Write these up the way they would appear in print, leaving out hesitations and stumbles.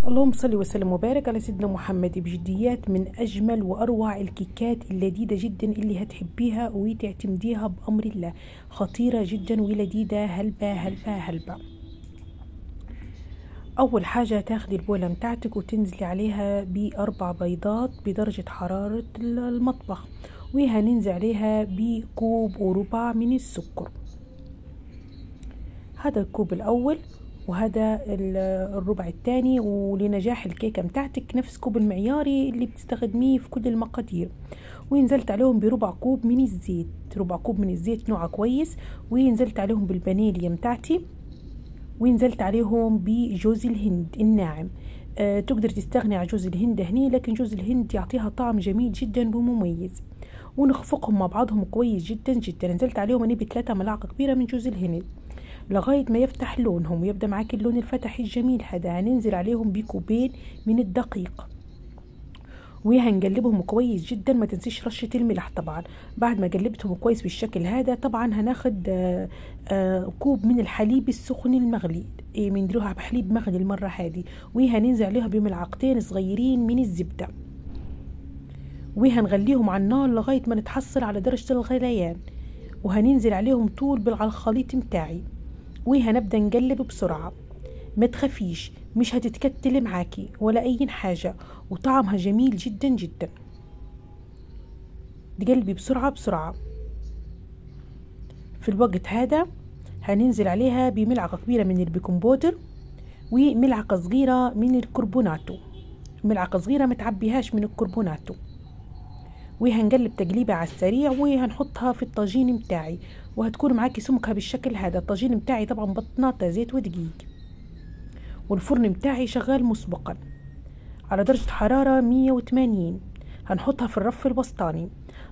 اللهم صل وسلم وبارك على سيدنا محمد. بجديات من أجمل وأروع الكيكات اللذيذة جدا اللي هتحبيها وتعتمديها بأمر الله. خطيرة جدا ولذيذة. هلبة هلبة هلبة. أول حاجة تاخدي البولة متاعتك وتنزلي عليها ب4 بيضات بدرجة حرارة المطبخ، وهننزل عليها بكوب وربع من السكر. هذا الكوب الأول وهذا الربع الثاني. ولنجاح الكيكة متاعتك نفس كوب المعياري اللي بتستخدميه في كل المقادير. ونزلت عليهم بربع كوب من الزيت، ربع كوب من الزيت نوعه كويس. ونزلت عليهم بالفانيليا متاعتي، ونزلت عليهم بجوز الهند الناعم. تقدر تستغني عن جوز الهند هني، لكن جوز الهند يعطيها طعم جميل جدا ومميز. ونخفقهم مع بعضهم كويس جدا جدا. نزلت عليهم انا ب3 ملعقة كبيرة من جوز الهند لغاية ما يفتح لونهم ويبدأ معاك اللون الفتحي الجميل هذا. هننزل عليهم بكوبين من الدقيق وهنقلبهم كويس جدا. ما تنسيش رشة الملح طبعا. بعد ما قلبتهم كويس بالشكل هذا طبعا هناخد كوب من الحليب السخن المغلي، بنديروها بحليب مغلي المرة هذه. وهننزل عليها بملعقتين صغيرين من الزبدة، وهنغليهم على النار لغاية ما نتحصل على درجة الغليان. وهننزل عليهم طول على الخليط متاعي، وهنبدأ نقلب بسرعة. ما تخافيش، مش هتتكتل معاكي ولا اي حاجة، وطعمها جميل جدا جدا. تقلبي بسرعة بسرعة. في الوقت هذا هننزل عليها بملعقة كبيرة من البيكنج باودر وملعقة صغيرة من الكربوناتو، ملعقة صغيرة ما تعبيهاش من الكربوناتو. وهنقلب تقليبة على السريع، وهنحطها في الطاجين متاعي. وهتكون معاكي سمكها بالشكل هذا. الطاجين متاعي طبعا بطناطة زيت ودقيق، والفرن متاعي شغال مسبقا على درجة حرارة 180. هنحطها في الرف الوسطاني.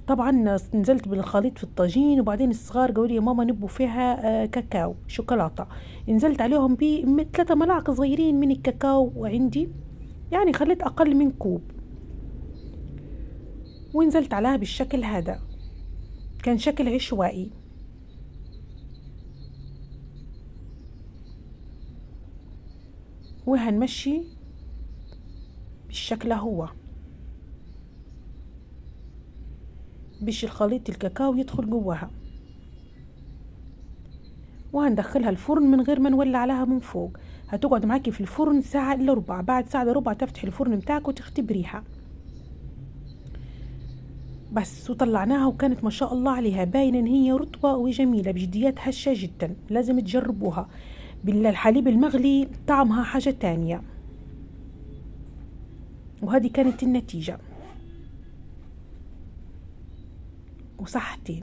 طبعا نزلت بالخليط في الطاجين، وبعدين الصغار قالوا لي يا ماما نبوا فيها كاكاو شوكولاتة. نزلت عليهم ب3 ملاعق صغيرين من الكاكاو، وعندي يعني خليت اقل من كوب. ونزلت عليها بالشكل هذا، كان شكل عشوائي. وهنمشي بالشكل هو باش الخليط الكاكاو يدخل جواها. وهندخلها الفرن من غير ما نولع عليها من فوق. هتقعد معاكي في الفرن ساعة الا ربع. بعد ساعة الا ربع تفتحي الفرن متاعك وتختبريها بس. وطلعناها وكانت ما شاء الله عليها باينه ان هي رطبه وجميله. بجديات هشه جدا، لازم تجربوها. بالحليب المغلي طعمها حاجه تانية. وهذه كانت النتيجه، وصحتين.